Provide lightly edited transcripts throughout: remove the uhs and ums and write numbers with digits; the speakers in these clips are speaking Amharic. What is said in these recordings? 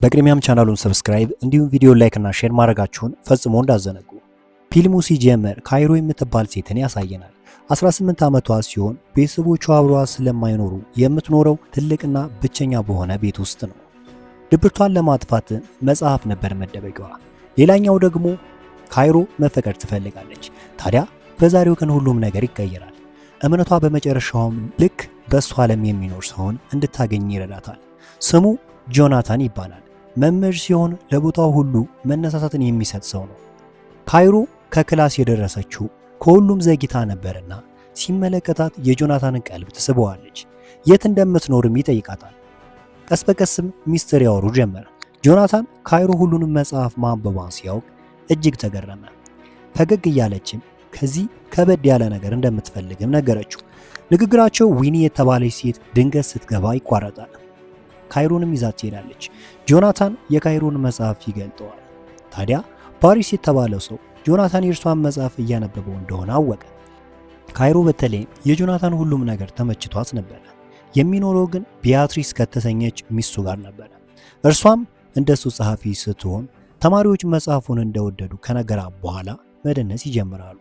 በቅድሚያም ቻናሉን ሰብስክራይብ እንዲሁም ቪዲዮ ላይክ እና ሼር ማድረጋችሁን ፈጽሞ እንዳዘነጉ። ፊልሙ ሲጀምር ካይሮ የምትባል ሴትን ያሳየናል። 18 ዓመቷ ሲሆን ቤተሰቦቿ አብረዋ ስለማይኖሩ የምትኖረው ትልቅና ብቸኛ በሆነ ቤት ውስጥ ነው። ድብርቷን ለማጥፋት መጽሐፍ ነበር መደበቂያዋ። ሌላኛው ደግሞ ካይሮ መፈቀር ትፈልጋለች። ታዲያ በዛሬው ቀን ሁሉም ነገር ይቀየራል። እምነቷ በመጨረሻውም ልክ በእሷ ዓለም የሚኖር ሰውን እንድታገኝ ይረዳታል። ስሙ ጆናታን ይባላል። መምህር ሲሆን ለቦታው ሁሉ መነሳሳትን የሚሰጥ ሰው ነው። ካይሮ ከክላስ የደረሰችው ከሁሉም ዘግይታ ነበርና ሲመለከታት የጆናታንን ቀልብ ትስበዋለች። የት እንደምትኖርም ይጠይቃታል። ቀስ በቀስም ሚስጥር ያወሩ ጀመረ። ጆናታን ካይሮ ሁሉንም መጽሐፍ ማንበቧን ሲያውቅ እጅግ ተገረመ። ፈገግ እያለችም ከዚህ ከበድ ያለ ነገር እንደምትፈልግም ነገረችው። ንግግራቸው ዊኒ የተባለች ሴት ድንገት ስትገባ ይቋረጣል። ካይሮንም ይዛት ትሄዳለች። ጆናታን የካይሮን መጽሐፍ ይገልጠዋል። ታዲያ ፓሪስ የተባለው ሰው ጆናታን የእርሷን መጽሐፍ እያነበበው እንደሆነ አወቀ። ካይሮ በተለይም የጆናታን ሁሉም ነገር ተመችቷት ነበረ። የሚኖረው ግን ቢያትሪስ ከተሰኘች ሚስቱ ጋር ነበረ። እርሷም እንደሱ ጸሐፊ ስትሆን ተማሪዎች መጽሐፉን እንደወደዱ ከነገራት በኋላ መደነስ ይጀምራሉ።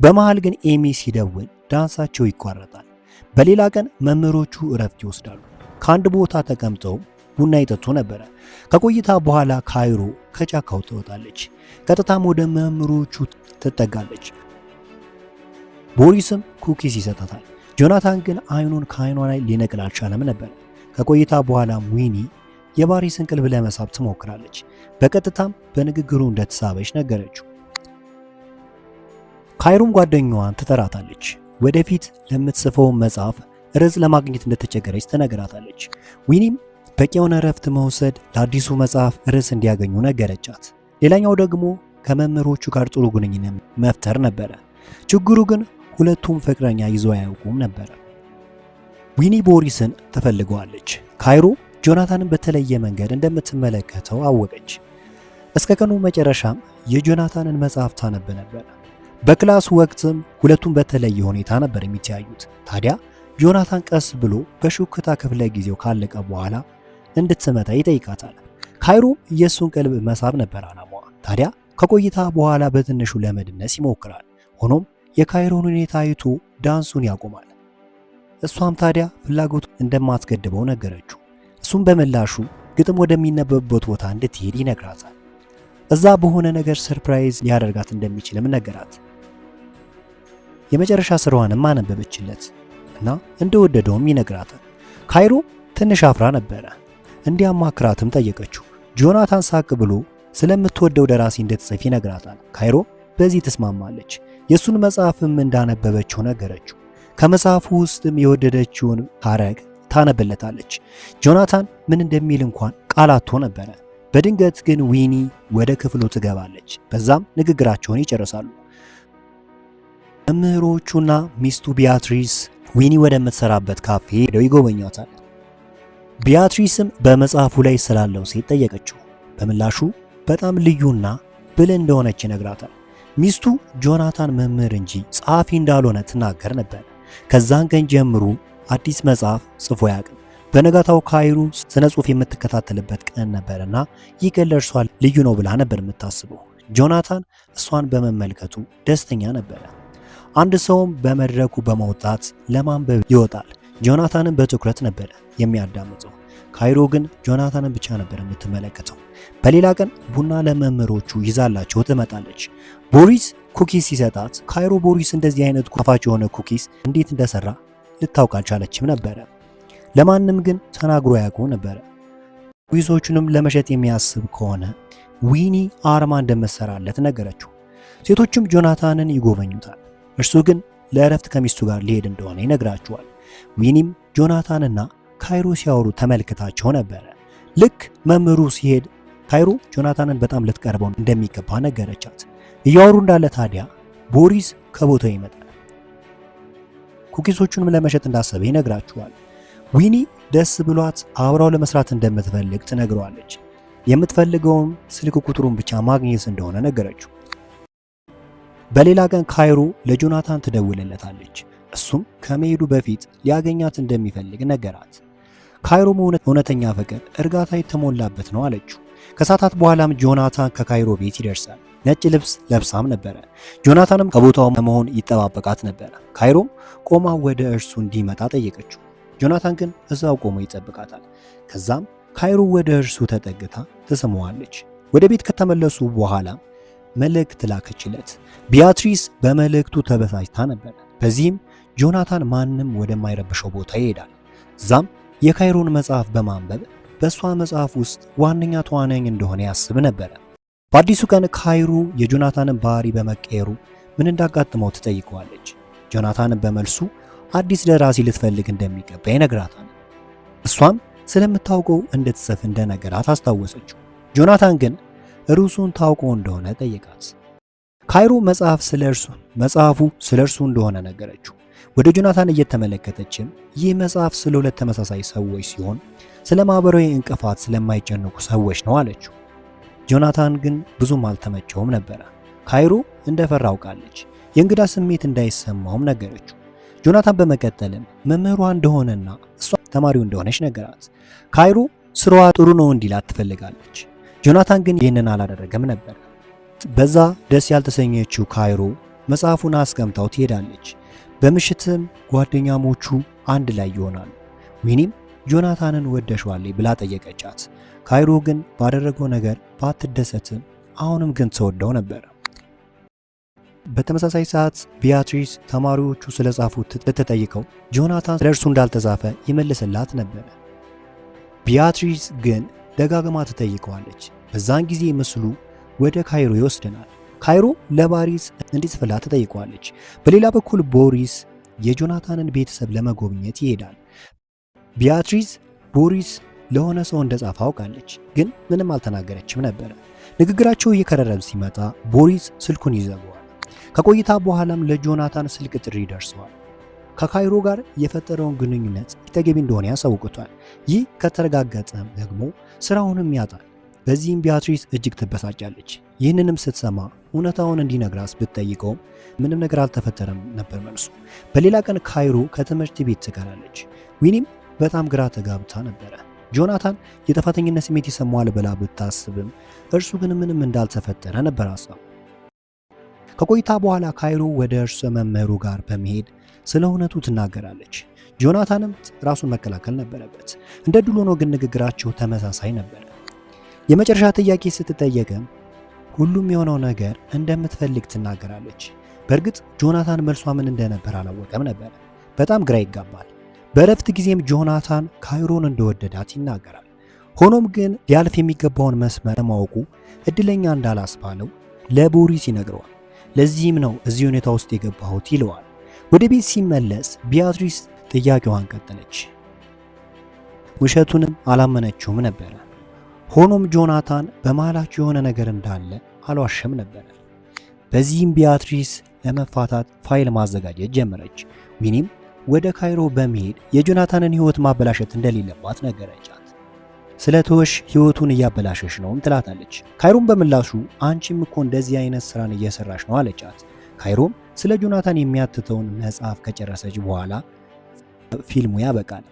በመሃል ግን ኤሚ ሲደውል ዳንሳቸው ይቋረጣል። በሌላ ቀን መምህሮቹ እረፍት ይወስዳሉ። ከአንድ ቦታ ተቀምጠው ቡና ይጠጡ ነበረ። ከቆይታ በኋላ ካይሮ ከጫካው ትወጣለች። ቀጥታም ወደ መምህሮቹ ትጠጋለች። ቦሪስም ኩኪስ ይሰጣታል። ጆናታን ግን አይኑን ከአይኗ ላይ ሊነቅል አልቻለም ነበር። ከቆይታ በኋላ ዊኒ የባሪስን ቀልብ ለመሳብ ትሞክራለች። በቀጥታም በንግግሩ እንደተሳበች ነገረችው። ካይሮም ጓደኛዋን ትጠራታለች። ወደፊት ለምትጽፈው መጽሐፍ ርዕስ ለማግኘት እንደተቸገረች ትነግራታለች። ዊኒም በቂ የሆነ እረፍት መውሰድ ለአዲሱ መጽሐፍ ርዕስ እንዲያገኙ ነገረቻት። ሌላኛው ደግሞ ከመምህሮቹ ጋር ጥሩ ግንኙነት መፍጠር ነበረ። ችግሩ ግን ሁለቱም ፍቅረኛ ይዘው አያውቁም ነበረ። ዊኒ ቦሪስን ትፈልገዋለች። ካይሮ ጆናታንን በተለየ መንገድ እንደምትመለከተው አወቀች። እስከ ቀኑ መጨረሻም የጆናታንን መጽሐፍ ታነብ ነበር። በክላሱ ወቅትም ሁለቱም በተለየ ሁኔታ ነበር የሚተያዩት። ታዲያ ጆናታን ቀስ ብሎ በሹክታ ክፍለ ጊዜው ካለቀ በኋላ እንድትመታ ይጠይቃታል። ካይሮ የእሱን ቀልብ መሳብ ነበር ዓላማዋ። ታዲያ ከቆይታ በኋላ በትንሹ ለመድነስ ይሞክራል። ሆኖም የካይሮን ሁኔታ አይቶ ዳንሱን ያቆማል። እሷም ታዲያ ፍላጎቱ እንደማትገድበው ነገረችው። እሱም በምላሹ ግጥም ወደሚነበብበት ቦታ እንድትሄድ ይነግራታል። እዛ በሆነ ነገር ሰርፕራይዝ ሊያደርጋት እንደሚችልም ነገራት። የመጨረሻ ስራዋንም አነበበችለት እና እንደወደደውም ይነግራታል። ካይሮ ትንሽ አፍራ ነበረ። እንዲያማክራትም ጠየቀችው። ጆናታን ሳቅ ብሎ ስለምትወደው ደራሲ እንድትጽፍ ይነግራታል። ካይሮ በዚህ ትስማማለች። የሱን መጽሐፍም እንዳነበበችው ነገረችው። ከመጽሐፉ ውስጥም የወደደችውን ሐረግ ታነብለታለች። ጆናታን ምን እንደሚል እንኳን ቃል አጥቶ ነበረ። በድንገት ግን ዊኒ ወደ ክፍሉ ትገባለች። በዛም ንግግራቸውን ይጨርሳሉ። መምህሮቹና ሚስቱ ቢያትሪስ ዊኒ ወደምትሰራበት ካፌ ሄደው ይጎበኛታል። ቢያትሪስም በመጽሐፉ ላይ ስላለው ሴት ጠየቀችው። በምላሹ በጣም ልዩና ብልህ እንደሆነች ይነግራታል። ሚስቱ ጆናታን መምህር እንጂ ጸሐፊ እንዳልሆነ ትናገር ነበር። ከዛን ቀን ጀምሮ አዲስ መጽሐፍ ጽፎ ያቅም። በነጋታው ካይሮ ስነ ጽሑፍ የምትከታተልበት ቀን ነበርና ይህ ቀን ለእርሷ ልዩ ነው ብላ ነበር የምታስበው። ጆናታን እሷን በመመልከቱ ደስተኛ ነበረ። አንድ ሰውም በመድረኩ በመውጣት ለማንበብ ይወጣል። ጆናታንን በትኩረት ነበረ የሚያዳምጠው። ካይሮ ግን ጆናታንን ብቻ ነበር የምትመለከተው። በሌላ ቀን ቡና ለመምህሮቹ ይዛላቸው ትመጣለች። ቦሪስ ኩኪስ ሲሰጣት ካይሮ ቦሪስ እንደዚህ አይነት ጣፋጭ የሆነ ኩኪስ እንዴት እንደሰራ ልታውቅ አልቻለችም ነበረ። ለማንም ግን ተናግሮ ያውቀው ነበረ። ኩኪሶቹንም ለመሸጥ የሚያስብ ከሆነ ዊኒ አርማ እንደመሰራለት ነገረችው። ሴቶችም ጆናታንን ይጎበኙታል። እርሱ ግን ለእረፍት ከሚስቱ ጋር ሊሄድ እንደሆነ ይነግራቸዋል። ዊኒም ጆናታንና ካይሮ ሲያወሩ ተመልክታቸው ነበረ። ልክ መምህሩ ሲሄድ ካይሮ ጆናታንን በጣም ልትቀርበው እንደሚገባ ነገረቻት። እያወሩ እንዳለ ታዲያ ቦሪስ ከቦታው ይመጣል። ኩኪሶቹንም ለመሸጥ እንዳሰበ ይነግራቸዋል። ዊኒ ደስ ብሏት አብራው ለመስራት እንደምትፈልግ ትነግረዋለች። የምትፈልገውም ስልክ ቁጥሩን ብቻ ማግኘት እንደሆነ ነገረችው። በሌላ ቀን ካይሮ ለጆናታን ትደውልለታለች። እሱም ከመሄዱ በፊት ሊያገኛት እንደሚፈልግ ነገራት። ካይሮም እውነተኛ ፍቅር እርጋታ የተሞላበት ነው አለችው። ከሰዓታት በኋላም ጆናታን ከካይሮ ቤት ይደርሳል። ነጭ ልብስ ለብሳም ነበረ። ጆናታንም ከቦታው መሆን ይጠባበቃት ነበረ። ካይሮም ቆማ ወደ እርሱ እንዲመጣ ጠየቀችው። ጆናታን ግን እዛው ቆሞ ይጠብቃታል። ከዛም ካይሮ ወደ እርሱ ተጠግታ ትስመዋለች። ወደ ቤት ከተመለሱ በኋላ መልእክት ላከችለት። ቢያትሪስ በመልእክቱ ተበሳጭታ ነበር። በዚህም ጆናታን ማንም ወደማይረብሸው ቦታ ይሄዳል። እዛም የካይሮን መጽሐፍ በማንበብ በእሷ መጽሐፍ ውስጥ ዋነኛ ተዋናኝ እንደሆነ ያስብ ነበረ። በአዲሱ ቀን ካይሮ የጆናታንን ባህሪ በመቀየሩ ምን እንዳጋጥመው ትጠይቀዋለች። ጆናታንን በመልሱ አዲስ ደራሲ ልትፈልግ እንደሚገባ ይነግራታል። እሷም ስለምታውቀው እንድትጽፍ እንደነገራት አስታወሰችው። ጆናታን ግን ርዕሱን ታውቀው እንደሆነ ጠየቃት። ካይሮ መጽሐፉ ስለ እርሱ እንደሆነ ነገረችው። ወደ ጆናታን እየተመለከተችም ይህ መጽሐፍ ስለ ሁለት ተመሳሳይ ሰዎች ሲሆን ስለ ማህበራዊ እንቅፋት ስለማይጨነቁ ሰዎች ነው አለችው። ጆናታን ግን ብዙም አልተመቸውም ነበረ። ካይሮ እንደፈራ አውቃለች። የእንግዳ ስሜት እንዳይሰማውም ነገረችው። ጆናታን በመቀጠልም መምህሯ እንደሆነና እሷ ተማሪው እንደሆነች ነገራት። ካይሮ ስራዋ ጥሩ ነው እንዲላት ትፈልጋለች። ጆናታን ግን ይህንን አላደረገም ነበር። በዛ ደስ ያልተሰኘችው ካይሮ መጽሐፉን አስቀምጣው ትሄዳለች። በምሽትም ጓደኛሞቹ አንድ ላይ ይሆናሉ። ዊኒም ጆናታንን ወደሽዋል ብላ ጠየቀቻት። ካይሮ ግን ባደረገው ነገር ባትደሰትም አሁንም ግን ተወደው ነበር። በተመሳሳይ ሰዓት ቢያትሪስ ተማሪዎቹ ስለጻፉት ስትጠይቀው ጆናታን ለእርሱ እንዳልተጻፈ ይመልስላት ነበር። ቢያትሪስ ግን ደጋግማ ትጠይቀዋለች። በዛን ጊዜ ምስሉ ወደ ካይሮ ይወስደናል። ካይሮ ለቦሪስ እንዲጽፍላት ትጠይቀዋለች። በሌላ በኩል ቦሪስ የጆናታንን ቤተሰብ ለመጎብኘት ይሄዳል። ቢያትሪስ ቦሪስ ለሆነ ሰው እንደጻፈ አውቃለች፣ ግን ምንም አልተናገረችም ነበር። ንግግራቸው እየከረረ ሲመጣ ቦሪስ ስልኩን ይዘጋዋል። ከቆይታ በኋላም ለጆናታን ስልክ ጥሪ ደርሰዋል። ከካይሮ ጋር የፈጠረውን ግንኙነት ተገቢ እንደሆነ ያሳውቁታል። ይህ ከተረጋገጠም ደግሞ ስራውንም ያጣል። በዚህም ቢያትሪስ እጅግ ትበሳጫለች። ይህንንም ስትሰማ እውነታውን እንዲነግራት ብትጠይቀውም ምንም ነገር አልተፈጠረም ነበር መልሱ። በሌላ ቀን ካይሮ ከትምህርት ቤት ትቀራለች። ዊኒም በጣም ግራ ተጋብታ ነበረ። ጆናታን የጥፋተኝነት ስሜት ይሰማዋል ብላ ብታስብም እርሱ ግን ምንም እንዳልተፈጠረ ነበር ሐሳቡ። ከቆይታ በኋላ ካይሮ ወደ እርሱ መምህሩ ጋር በመሄድ ስለ እውነቱ ትናገራለች። ጆናታንም ራሱን መከላከል ነበረበት። እንደ ድል ሆኖ ግን ንግግራቸው ተመሳሳይ ነበር። የመጨረሻ ጥያቄ ስትጠየቅም ሁሉም የሆነው ነገር እንደምትፈልግ ትናገራለች። በእርግጥ ጆናታን መልሷ ምን እንደነበር አላወቀም ነበር። በጣም ግራ ይጋባል። በእረፍት ጊዜም ጆናታን ካይሮን እንደወደዳት ይናገራል። ሆኖም ግን ሊያልፍ የሚገባውን መስመር ለማወቁ እድለኛ እንዳላስባለው ለቦሪስ ይነግረዋል። ለዚህም ነው እዚህ ሁኔታ ውስጥ የገባሁት ይለዋል። ወደ ቤት ሲመለስ ቢያትሪስ ጥያቄዋን ቀጠለች። ውሸቱንም አላመነችውም ነበረ። ሆኖም ጆናታን በመሃላቸው የሆነ ነገር እንዳለ አልዋሸም ነበር። በዚህም ቢያትሪስ ለመፋታት ፋይል ማዘጋጀት ጀመረች። ዊኒም ወደ ካይሮ በመሄድ የጆናታንን ሕይወት ማበላሸት እንደሌለባት ነገረቻት። ስለ ተወሽ ሕይወቱን እያበላሸሽ ነውም ትላታለች። ካይሮም በምላሹ አንቺም እኮ እንደዚህ አይነት ስራን እየሰራሽ ነው አለቻት። ካይሮም ስለ ጆናታን የሚያትተውን መጽሐፍ ከጨረሰች በኋላ ፊልሙ ያበቃል።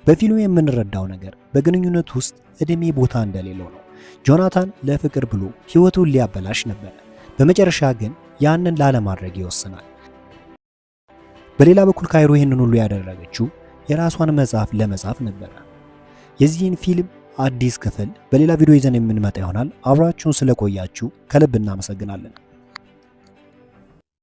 በፊልሙ የምንረዳው ነገር በግንኙነት ውስጥ እድሜ ቦታ እንደሌለው ነው። ጆናታን ለፍቅር ብሎ ሕይወቱን ሊያበላሽ ነበር። በመጨረሻ ግን ያንን ላለማድረግ ይወስናል። በሌላ በኩል ካይሮ ይህንን ሁሉ ያደረገችው የራሷን መጽሐፍ ለመጻፍ ነበር። የዚህን ፊልም አዲስ ክፍል በሌላ ቪዲዮ ይዘን የምንመጣ ይሆናል። አብራችሁን ስለቆያችሁ ከልብ እናመሰግናለን።